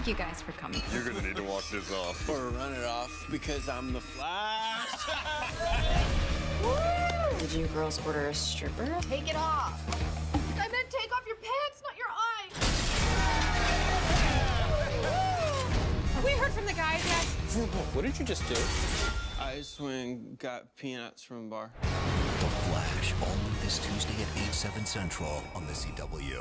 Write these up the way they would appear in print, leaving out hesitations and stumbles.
Thank you guys for coming. You're gonna need to walk this off. Or run it off because I'm the Flash. Did you girls order a stripper? Take it off. I meant take off your pants, not your eyes. Have we heard from the guys yet? What did you just do? I swing got peanuts from a bar. The Flash, all new this Tuesday at 8/7 Central on the CW.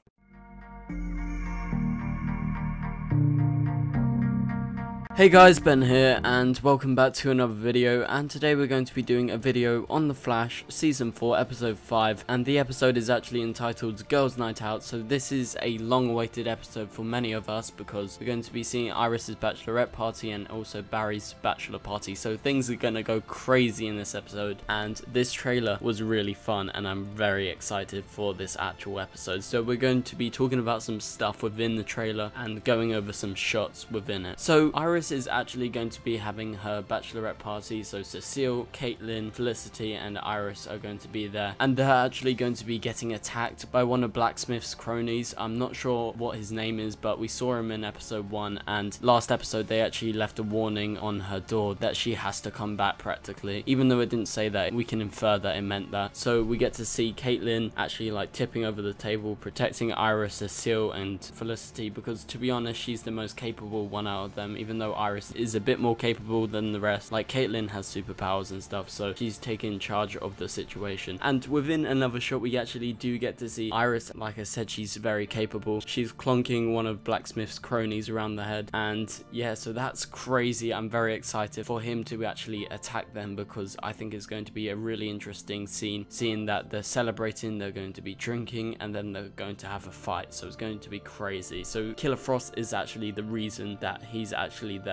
Hey guys, Ben here and welcome back to another video, and today we're going to be doing a video on The Flash Season 4 Episode 5, and the episode is actually entitled Girls Night Out. So this is a long-awaited episode for many of us because we're going to be seeing Iris's Bachelorette party and also Barry's Bachelor party, so things are going to go crazy in this episode, and this trailer was really fun and I'm very excited for this actual episode. So we're going to be talking about some stuff within the trailer and going over some shots within it. So Iris is actually going to be having her Bachelorette party, so Cecile, Caitlin, Felicity and Iris are going to be there, and they're actually going to be getting attacked by one of Blacksmith's cronies. I'm not sure what his name is, but we saw him in episode 1, and last episode they actually left a warning on her door that she has to come back practically. Even though it didn't say that, we can infer that it meant that. So we get to see Caitlin actually like tipping over the table, protecting Iris, Cecile and Felicity, because to be honest she's the most capable one out of them, even though Iris is a bit more capable than the rest. Like Caitlin has superpowers and stuff, so she's taking charge of the situation. And within another shot we actually do get to see Iris. Like I said, she's very capable. She's clonking one of Blacksmith's cronies around the head, and yeah, so that's crazy. I'm very excited for him to actually attack them because I think it's going to be a really interesting scene, seeing that they're celebrating, they're going to be drinking, and then they're going to have a fight, so it's going to be crazy. So Killer Frost is actually the reason that he's actually there.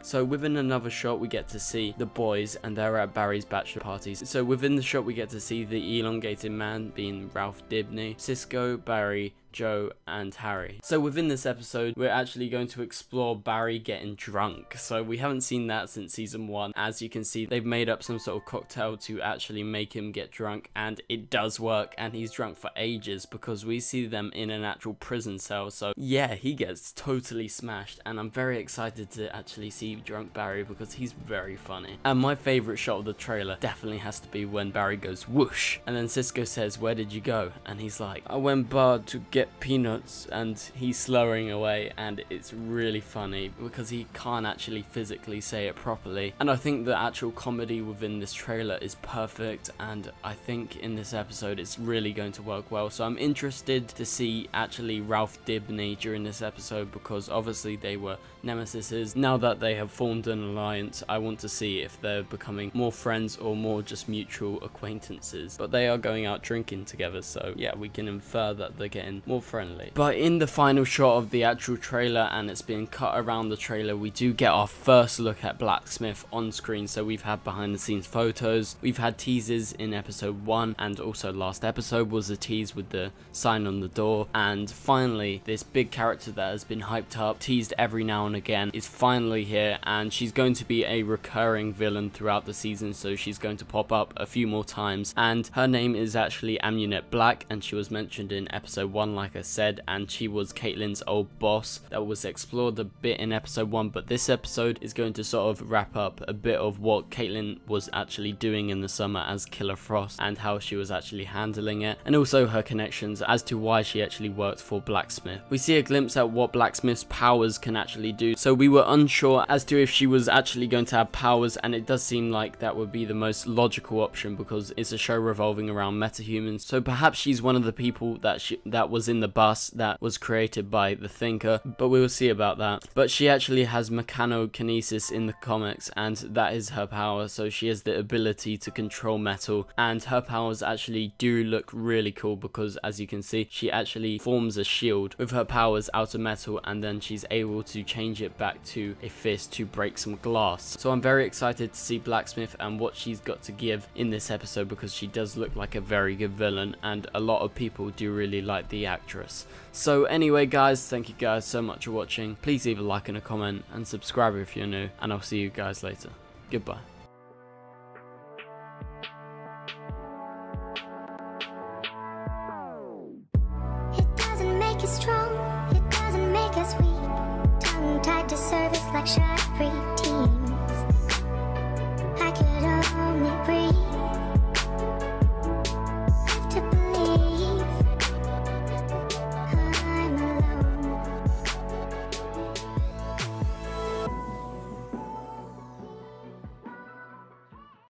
So within another shot we get to see the boys, and they're at Barry's bachelor parties. So within the shot we get to see the elongated man being Ralph Dibny, Cisco, Barry, Joe and Harry. So within this episode we're actually going to explore Barry getting drunk. So we haven't seen that since season 1. As you can see, they've made up some sort of cocktail to actually make him get drunk, and it does work, and he's drunk for ages because we see them in an actual prison cell. So yeah, he gets totally smashed, and I'm very excited to actually see drunk Barry because he's very funny. And my favorite shot of the trailer definitely has to be when Barry goes whoosh, and then Cisco says, "Where did you go?" and he's like, "I went bar to get peanuts," and he's slurring away, and it's really funny because he can't actually physically say it properly. And I think the actual comedy within this trailer is perfect, and I think in this episode it's really going to work well. So I'm interested to see actually Ralph Dibny during this episode, because obviously they were nemesises. Now that they have formed an alliance, I want to see if they're becoming more friends or more just mutual acquaintances. But they are going out drinking together, so yeah, we can infer that they're getting more friendly. But in the final shot of the actual trailer, and it's being cut around the trailer, we do get our first look at Blacksmith on screen. So we've had behind the scenes photos, we've had teasers in episode 1, and also last episode was a tease with the sign on the door, and finally this big character that has been hyped up, teased every now and again, is finally here, and she's going to be a recurring villain throughout the season. So she's going to pop up a few more times, and her name is actually Amunet Black, and she was mentioned in episode 1 like I said, and she was Caitlin's old boss. That was explored a bit in episode 1, but this episode is going to sort of wrap up a bit of what Caitlin was actually doing in the summer as Killer Frost, and how she was actually handling it, and also her connections as to why she actually worked for Blacksmith. We see a glimpse at what Blacksmith's powers can actually do, so we were unsure as to if she was actually going to have powers, and it does seem like that would be the most logical option because it's a show revolving around metahumans. So perhaps she's one of the people that was in the bus that was created by the Thinker, but we will see about that. But she actually has Meccano Kinesis in the comics, and that is her power. So she has the ability to control metal, and her powers actually do look really cool because as you can see, she actually forms a shield with her powers out of metal, and then she's able to change it back to a fist to break some glass. So I'm very excited to see Blacksmith and what she's got to give in this episode, because she does look like a very good villain, and a lot of people do really like the actress. So anyway guys, thank you guys so much for watching. Please leave a like and a comment, and subscribe if you're new, and I'll see you guys later. Goodbye. It doesn't make us strong, it doesn't make us weak. like sugary tea.